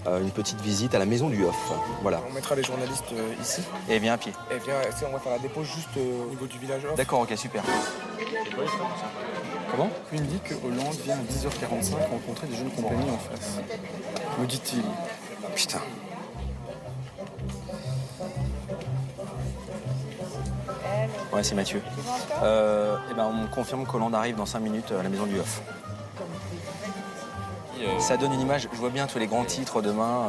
une petite visite à la maison du Hof. Voilà. On mettra les journalistes ici. Et elle vient à pied. Elle vient, on va faire la dépose juste au niveau du village Hof. D'accord, ok, super. Comment? Il me dit que Hollande vient à 10h45 rencontrer des jeunes compagnies en face. Me dit-il. Putain. Ouais, c'est Mathieu. Eh ben, on me confirme qu'Hollande arrive dans 5 minutes à la maison du Hof. Ça donne une image, je vois bien tous les grands titres demain.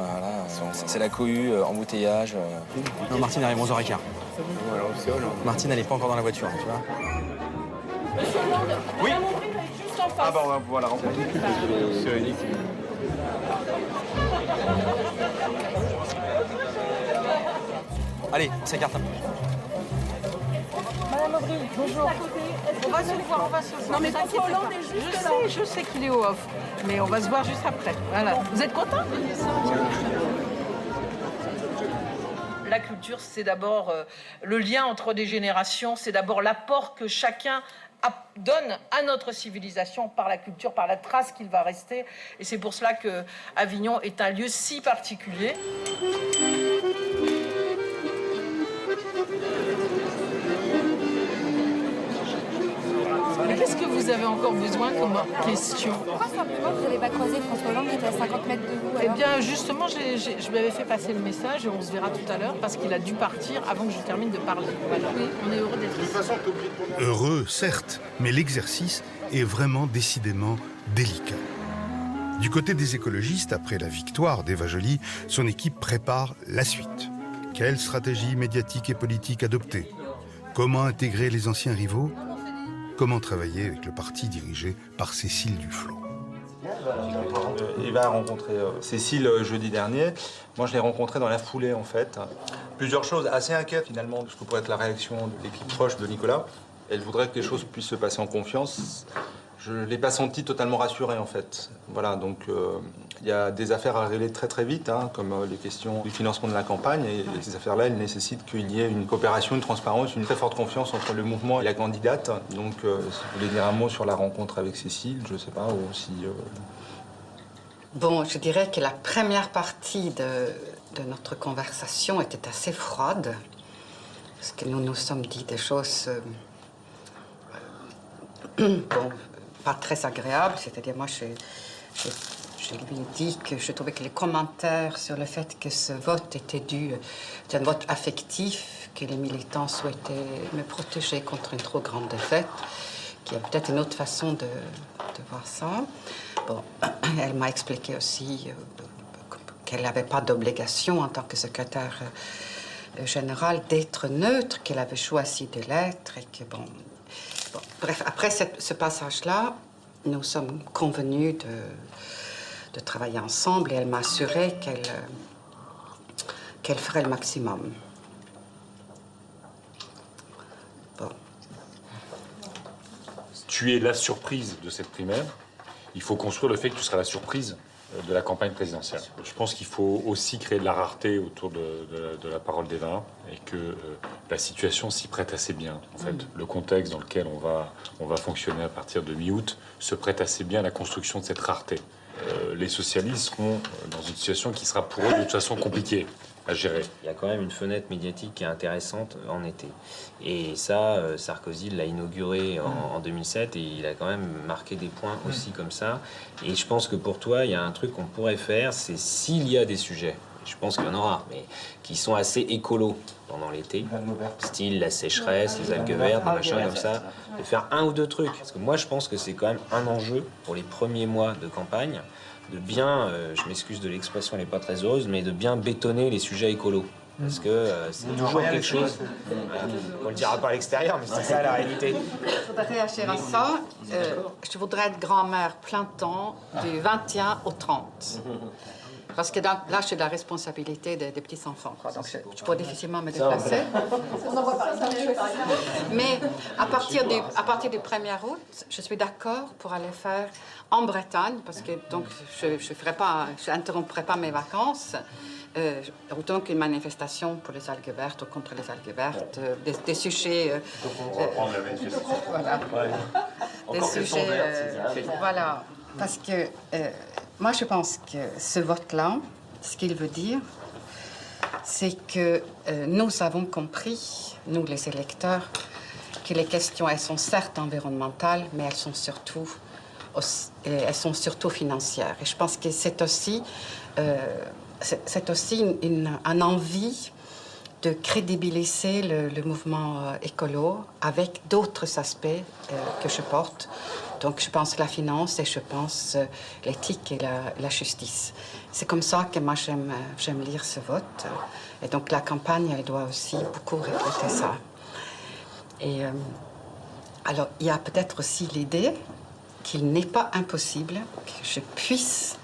C'est la cohue, embouteillage. Non, Martine arrive 11h15. Martine, elle n'est pas encore dans la voiture, tu vois. Monsieur Hollande, oui. Madame Aubry va être juste en face. Ah bah on va pouvoir la rencontrer. Allez, on s'écarte un peu. Madame Aubry, bonjour. On va se voir, on va se voir. Non mais François Hollande est juste là. Je sais qu'il est au off, mais on va se voir juste après. Voilà. Vous êtes content? La culture, c'est d'abord le lien entre des générations, c'est d'abord l'apport que chacun donne à notre civilisation par la culture, par la trace qu'il va rester. Et c'est pour cela que Avignon est un lieu si particulier. Mais qu'est-ce que vous avez encore besoin comme question? Pourquoi simplement vous n'avez pas croisé François Hollande qui était à 50 mètres de vous? Eh bien, justement, je lui avais fait passer le message et on se verra tout à l'heure parce qu'il a dû partir avant que je termine de parler. Voilà. Oui, on est heureux d'être ici. Heureux, certes, mais l'exercice est vraiment décidément délicat. Du côté des écologistes, après la victoire d'Eva Joly, son équipe prépare la suite. Quelle stratégie médiatique et politique adopter? Comment intégrer les anciens rivaux? Comment travailler avec le parti dirigé par Cécile Duflot? Eva a rencontré Cécile jeudi dernier. Moi, je l'ai rencontrée dans la foulée, en fait. Plusieurs choses assez inquiètes, finalement, de ce que pourrait être la réaction de l'équipe proche de Nicolas. Elle voudrait que les choses puissent se passer en confiance. Je ne l'ai pas senti totalement rassuré, en fait. Voilà, donc il y a des affaires à régler très très vite, hein, comme les questions du financement de la campagne. Et ces affaires-là, elles nécessitent qu'il y ait une coopération, une transparence, une très forte confiance entre le mouvement et la candidate. Donc, si vous voulez dire un mot sur la rencontre avec Cécile, je ne sais pas, ou si... Bon, je dirais que la première partie de notre conversation était assez froide, parce que nous nous sommes dit des choses... bon, pas très agréables, c'est-à-dire moi, je lui ai dit que je trouvais que les commentaires sur le fait que ce vote était dû d'un vote affectif, que les militants souhaitaient me protéger contre une trop grande défaite, qu'il y a peut-être une autre façon de voir ça. Bon, elle m'a expliqué aussi qu'elle n'avait pas d'obligation en tant que secrétaire générale d'être neutre, qu'elle avait choisi de l'être et que bon... Bref, après ce passage-là, nous sommes convenus de travailler ensemble et elle m'a assuré qu'elle ferait le maximum. Bon. Tu es la surprise de cette primaire. Il faut construire le fait que tu seras la surprise de la campagne présidentielle. Je pense qu'il faut aussi créer de la rareté autour de la parole d'Eva et que la situation s'y prête assez bien. En fait, le contexte dans lequel on va fonctionner à partir de mi-août se prête assez bien à la construction de cette rareté. Les socialistes seront dans une situation qui sera pour eux de toute façon compliquée à gérer. Il y a quand même une fenêtre médiatique qui est intéressante en été. Et ça, Sarkozy l'a inauguré en 2007 et il a quand même marqué des points aussi comme ça. Et je pense que pour toi, il y a un truc qu'on pourrait faire, c'est s'il y a des sujets, je pense qu'il y en aura, mais qui sont assez écolos pendant l'été, style la sécheresse, les algues vertes, des machins comme ça, de faire un ou deux trucs. Parce que moi, je pense que c'est quand même un enjeu pour les premiers mois de campagne, de bien, je m'excuse de l'expression, elle n'est pas très heureuse, mais de bien bétonner les sujets écolos. Parce que c'est toujours quelque chose, on le dira pas à l'extérieur, mais c'est ça la réalité. Je voudrais réagir à ça. Je voudrais être grand-mère plein temps du 21 au 30. Parce que là, j'ai de la responsabilité des petits-enfants. Donc, je pourrais difficilement me déplacer. Mais à partir du 1er août, je suis d'accord pour aller faire en Bretagne, parce que donc, je n'interromprai pas mes vacances. Autant qu'une manifestation pour les algues vertes ou contre les algues vertes, des sujets... on va reprendre la manifestation. Voilà. Ouais. Des sujets... voilà. Parce que moi, je pense que ce vote-là, ce qu'il veut dire, c'est que nous avons compris, nous les électeurs, que les questions, elles sont certes environnementales, mais elles sont surtout financières. Et je pense que c'est aussi c'est aussi une envie de crédibiliser le mouvement écolo avec d'autres aspects que je porte. Donc je pense la finance et je pense l'éthique et la justice. C'est comme ça que moi j'aime lire ce vote. Et donc la campagne, elle doit aussi beaucoup refléter ça. Et alors il y a peut-être aussi l'idée qu'il n'est pas impossible que je puisse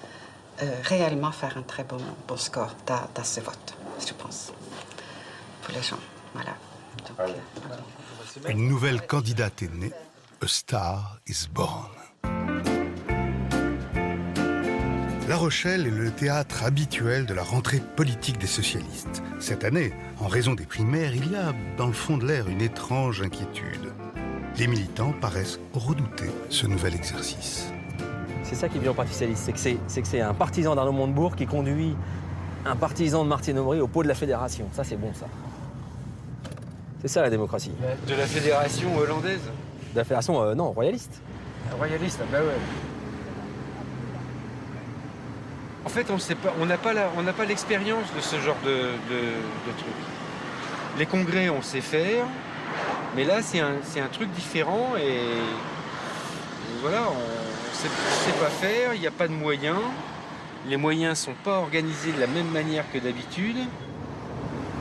réellement faire un très bon score dans ce vote, je pense, pour les gens. Voilà. Donc, Une nouvelle candidate est née. A Star is Born. La Rochelle est le théâtre habituel de la rentrée politique des socialistes. Cette année, en raison des primaires, il y a dans le fond de l'air une étrange inquiétude. Les militants paraissent redouter ce nouvel exercice. C'est ça qui est bien au Parti socialiste, c'est que c'est un partisan d'Arnaud Montebourg qui conduit un partisan de Martine Aubry au pot de la fédération. Ça, c'est bon, ça. C'est ça, la démocratie. De la fédération hollandaise? De la fédération, non, royaliste. Royaliste, bah ouais. En fait, on n'a pas l'expérience de ce genre de truc. Les congrès, on sait faire, mais là, c'est un truc différent et voilà, on sait pas faire, il n'y a pas de moyens. Les moyens ne sont pas organisés de la même manière que d'habitude.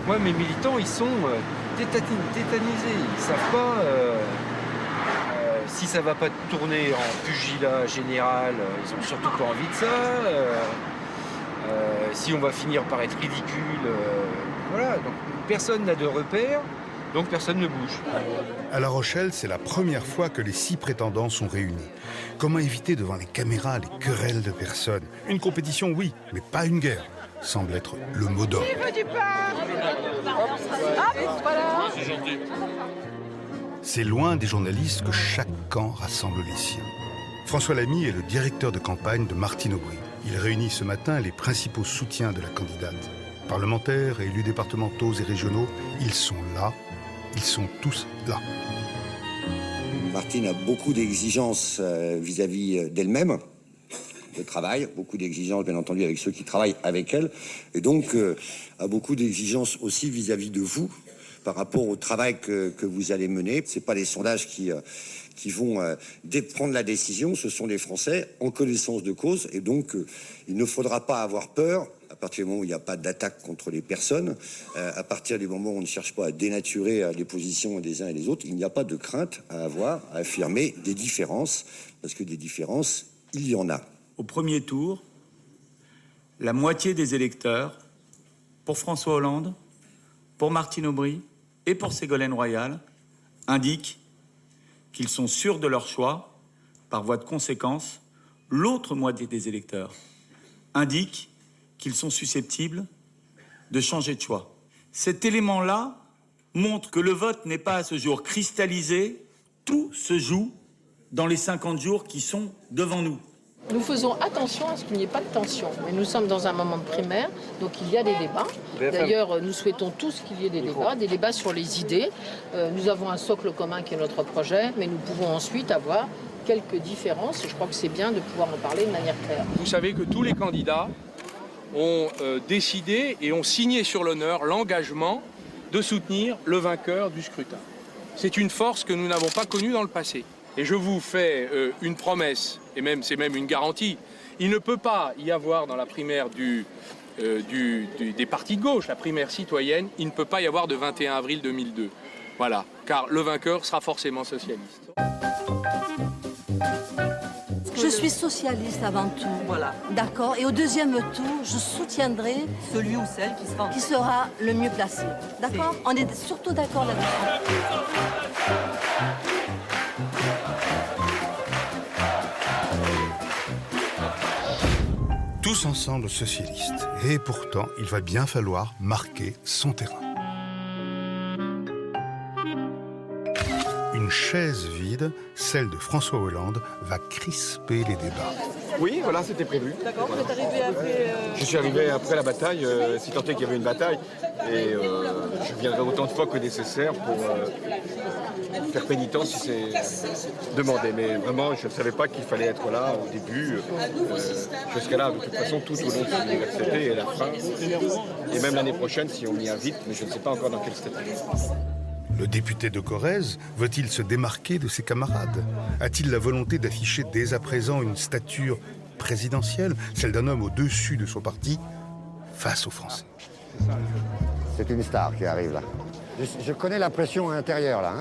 Moi, mes militants, ils sont tétanisés. Ils ne savent pas si ça ne va pas tourner en pugilat général. Ils n'ont surtout pas envie de ça. Si on va finir par être ridicule. Voilà, donc personne n'a de repères, donc personne ne bouge. À La Rochelle, c'est la première fois que les 6 prétendants sont réunis. Comment éviter devant les caméras les querelles de personnes? Une compétition, oui, mais pas une guerre, semble être le mot d'ordre. C'est loin des journalistes que chaque camp rassemble les siens. François Lamy est le directeur de campagne de Martine Aubry. Il réunit ce matin les principaux soutiens de la candidate. Parlementaires, élus départementaux et régionaux, ils sont là, ils sont tous là. Martine a beaucoup d'exigences vis-à-vis d'elle-même, de travail, beaucoup d'exigences bien entendu avec ceux qui travaillent avec elle, et donc a beaucoup d'exigences aussi vis-à-vis de vous, par rapport au travail que vous allez mener. C'est pas les sondages qui vont prendre la décision, ce sont les Français en connaissance de cause, et donc il ne faudra pas avoir peur. À partir du moment où il n'y a pas d'attaque contre les personnes, à partir du moment où on ne cherche pas à dénaturer les positions des uns et des autres, il n'y a pas de crainte à avoir, à affirmer des différences, parce que des différences, il y en a. Au premier tour, la moitié des électeurs, pour François Hollande, pour Martine Aubry et pour Ségolène Royal, indiquent qu'ils sont sûrs de leur choix. Par voie de conséquence, l'autre moitié des électeurs indiquent qu'ils sont susceptibles de changer de choix. Cet élément-là montre que le vote n'est pas à ce jour cristallisé. Tout se joue dans les 50 jours qui sont devant nous. Nous faisons attention à ce qu'il n'y ait pas de tension. Mais nous sommes dans un moment de primaire, donc il y a des débats. D'ailleurs, nous souhaitons tous qu'il y ait des débats sur les idées. Nous avons un socle commun qui est notre projet, mais nous pouvons ensuite avoir quelques différences. Je crois que c'est bien de pouvoir en parler de manière claire. Vous savez que tous les candidats ont décidé et ont signé sur l'honneur l'engagement de soutenir le vainqueur du scrutin. C'est une force que nous n'avons pas connue dans le passé. Et je vous fais une promesse, et c'est même une garantie. Il ne peut pas y avoir dans la primaire des partis de gauche, la primaire citoyenne, il ne peut pas y avoir de 21 avril 2002. Voilà, car le vainqueur sera forcément socialiste. Je suis socialiste avant tout. Voilà. D'accord. Et au deuxième tour, je soutiendrai celui ou celle qui sera le mieux placé. D'accord. On est surtout d'accord là-dessus. Tous ensemble socialistes. Et pourtant, il va bien falloir marquer son terrain. Une chaise vide, celle de François Hollande, va crisper les débats. Oui, voilà, c'était prévu. D'accord, vous êtes arrivé après... Je suis arrivé après la bataille, si tant est qu'il y avait une bataille. Et je viendrai autant de fois que nécessaire faire pénitence si c'est demandé. Mais vraiment, je ne savais pas qu'il fallait être là au début. Je serai là de toute façon tout au long de l'université et la fin. Et même l'année prochaine si on m'y invite, mais je ne sais pas encore dans quel statut. Le député de Corrèze veut-il se démarquer de ses camarades? A-t-il la volonté d'afficher dès à présent une stature présidentielle, celle d'un homme au-dessus de son parti, face aux Français? C'est une star qui arrive là. Je connais la pression intérieure là.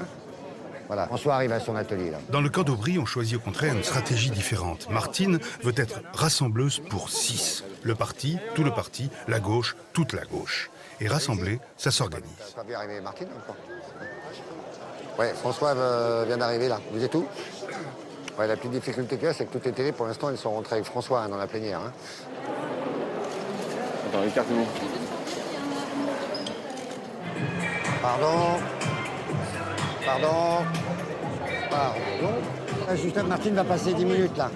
Voilà, François arrive à son atelier là. Dans le camp d'Aubry, on choisit au contraire une stratégie différente. Martine veut être rassembleuse pour 6. Le parti, tout le parti, la gauche, toute la gauche. Et rassembler, ça s'organise. Ça va bien arriver Martine encore. Ouais, François vient d'arriver là. Vous êtes où? Ouais, la petite difficulté qu'il y a, c'est que toutes les télés, pour l'instant, elles sont rentrées avec François dans la plénière. Attends, écarte-nous. Pardon. Là, Justin, Martine va passer 10 minutes là.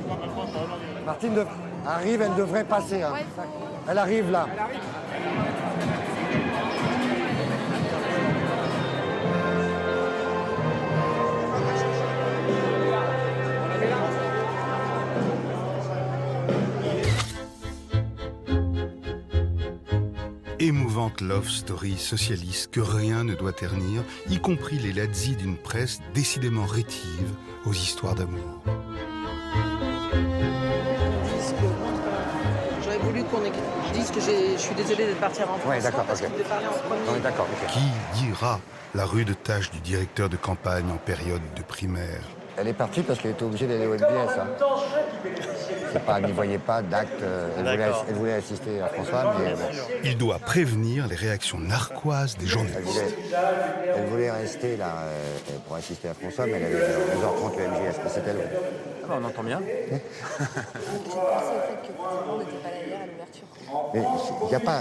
Martine arrive, elle devrait passer. Hein. Elle arrive là. Émouvante love story socialiste que rien ne doit ternir, y compris les lazzi d'une presse décidément rétive aux histoires d'amour. J'aurais voulu qu'on dise que je suis désolée de partir en France. Ouais, d'accord, parce qu'il devait parler en premier. On est d'accord. Qui dira la rude tâche du directeur de campagne en période de primaire? Elle est partie parce qu'elle était obligée d'aller au MBS. Hein. C'est pas, elle n'y voyait pas d'acte. Elle voulait assister à François, mais... Il doit prévenir les réactions narquoises des journalistes. Elle voulait rester là pour assister à François, mais elle avait 11h30 le MGS. C'est elle. Ah bah on entend bien. J'ai pensé au fait que on n'était pas là hier à l'ouverture. Mais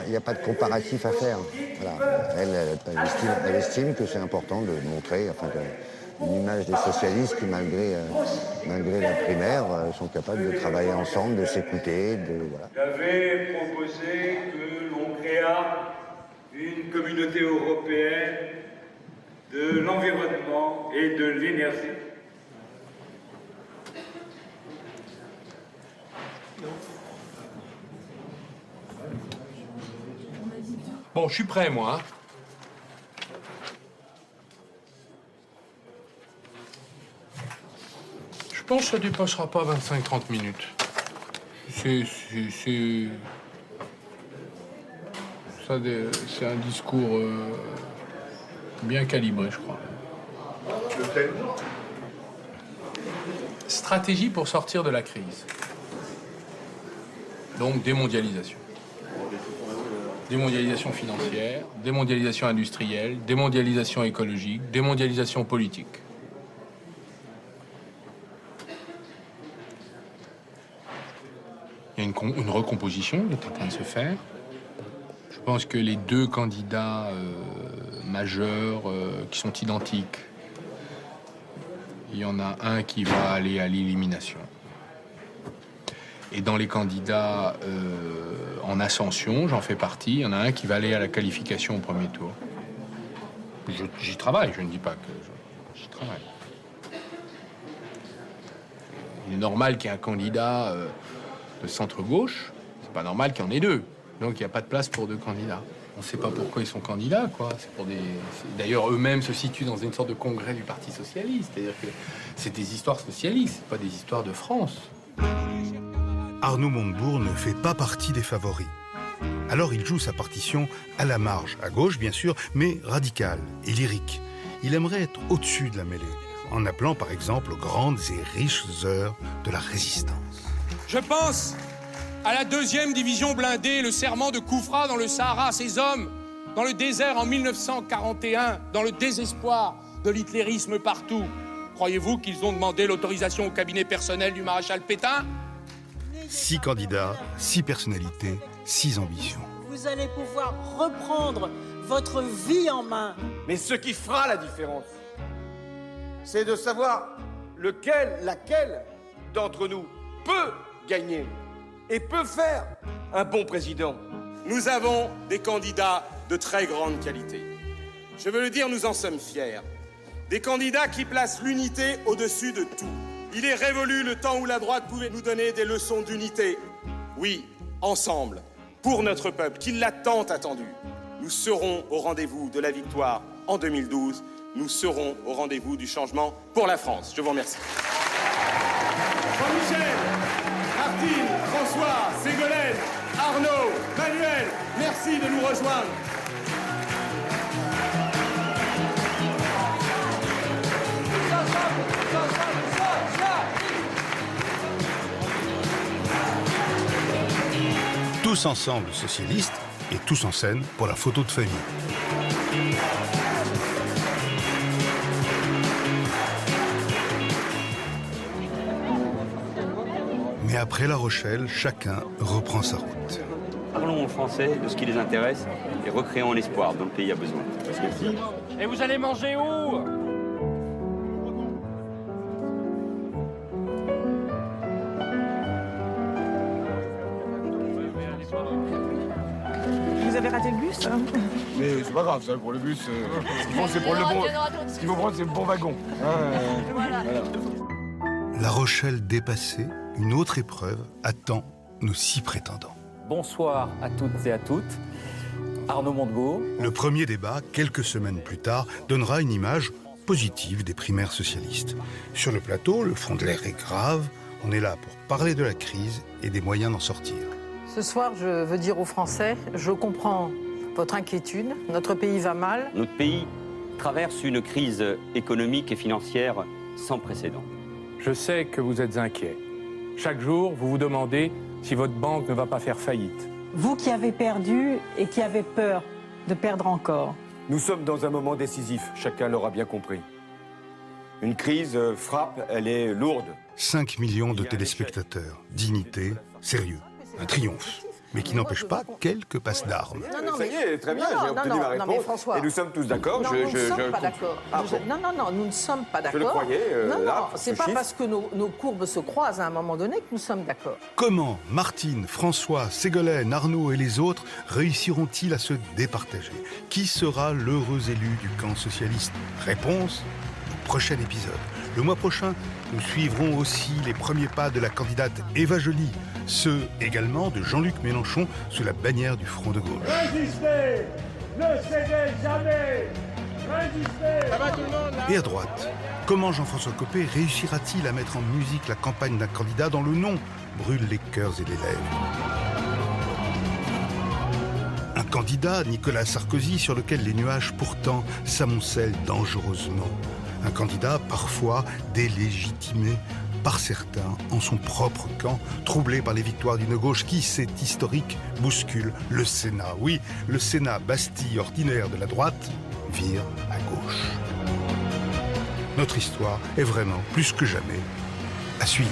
il n'y a pas de comparatif à faire. Voilà. Elle estime que c'est important de montrer une image des socialistes qui, malgré la primaire, sont capables de travailler ensemble, de s'écouter. Voilà. J'avais proposé que l'on créât une communauté européenne de l'environnement et de l'énergie. Bon, je suis prêt, moi. Je pense que ça ne dépassera pas 25-30 minutes. C'est un discours bien calibré, je crois. Stratégie pour sortir de la crise. Donc démondialisation. Démondialisation financière, démondialisation industrielle, démondialisation écologique, démondialisation politique. Il y a une recomposition qui est en train de se faire. Je pense que les deux candidats majeurs qui sont identiques, il y en a un qui va aller à l'élimination. Et dans les candidats en ascension, j'en fais partie, il y en a un qui va aller à la qualification au premier tour. J'y travaille, je ne dis pas que j'y travaille. Il est normal qu'il y ait un candidat de centre-gauche, c'est pas normal qu'il y en ait deux. Donc il n'y a pas de place pour deux candidats. On ne sait pas pourquoi ils sont candidats, quoi. D'ailleurs, eux-mêmes se situent dans une sorte de congrès du Parti socialiste. C'est-à-dire que c'est des histoires socialistes, pas des histoires de France. Arnaud Montebourg ne fait pas partie des favoris. Alors il joue sa partition à la marge, à gauche bien sûr, mais radicale et lyrique. Il aimerait être au-dessus de la mêlée, en appelant par exemple aux grandes et riches heures de la résistance. Je pense à la 2e division blindée, le serment de Koufra dans le Sahara, ces hommes dans le désert en 1941, dans le désespoir de l'hitlérisme partout. Croyez-vous qu'ils ont demandé l'autorisation au cabinet personnel du maréchal Pétain ? 6 candidats, 6 personnalités, 6 ambitions. Vous allez pouvoir reprendre votre vie en main. Mais ce qui fera la différence, c'est de savoir laquelle d'entre nous peut gagner et peut faire un bon président. Nous avons des candidats de très grande qualité. Je veux le dire, nous en sommes fiers. Des candidats qui placent l'unité au-dessus de tout. Il est révolu le temps où la droite pouvait nous donner des leçons d'unité. Oui, ensemble, pour notre peuple, qui l'a tant attendu. Nous serons au rendez-vous de la victoire en 2012. Nous serons au rendez-vous du changement pour la France. Je vous remercie. Jean-Michel, Martine, François, Ségolène, Arnaud, Manuel, merci de nous rejoindre. Tous ensemble socialistes et tous en scène pour la photo de famille. Mais après La Rochelle, chacun reprend sa route. Parlons aux Français de ce qui les intéresse et recréons l'espoir dont le pays a besoin. Parce que si... Et vous allez manger où? Vous avez raté le bus hein? Mais c'est pas grave, ça, pour le bus. Ce qu'il faut, c'est prendre le bon. Ce qu'il faut prendre, c'est le bon wagon. Voilà. La Rochelle dépassée, une autre épreuve attend nos 6 prétendants. Bonsoir à toutes et à toutes. Arnaud Montebourg. Le premier débat, quelques semaines plus tard, donnera une image positive des primaires socialistes. Sur le plateau, le fond de l'air est grave. On est là pour parler de la crise et des moyens d'en sortir. Ce soir, je veux dire aux Français, je comprends votre inquiétude. Notre pays va mal. Notre pays traverse une crise économique et financière sans précédent. Je sais que vous êtes inquiet. Chaque jour, vous vous demandez si votre banque ne va pas faire faillite. Vous qui avez perdu et qui avez peur de perdre encore. Nous sommes dans un moment décisif, chacun l'aura bien compris. Une crise frappe, elle est lourde. 5 millions de téléspectateurs, dignité, sérieux, un triomphe. Mais qui n'empêche pas quelques passes d'armes. Ça y est, très bien, j'ai obtenu ma réponse. François, et nous sommes tous d'accord. Non, nous ne sommes pas d'accord. Nous ne sommes pas d'accord. Je le croyais. C'est pas parce que nos courbes se croisent à un moment donné que nous sommes d'accord. Comment Martine, François, Ségolène, Arnaud et les autres réussiront-ils à se départager? Qui sera l'heureux élu du camp socialiste? Réponse au prochain épisode. Le mois prochain, nous suivrons aussi les premiers pas de la candidate Eva Joly, ceux également de Jean-Luc Mélenchon sous la bannière du Front de gauche. Résistez! Ne cédez jamais! Résistez! Ça va tout le monde là? Et à droite, comment Jean-François Copé réussira-t-il à mettre en musique la campagne d'un candidat dont le nom brûle les cœurs et les lèvres? Un candidat, Nicolas Sarkozy, sur lequel les nuages pourtant s'amoncellent dangereusement. Un candidat parfois délégitimé par certains en son propre camp, troublé par les victoires d'une gauche qui, c'est historique, bouscule le Sénat. Oui, le Sénat, Bastille ordinaire de la droite, vire à gauche. Notre histoire est vraiment, plus que jamais, à suivre.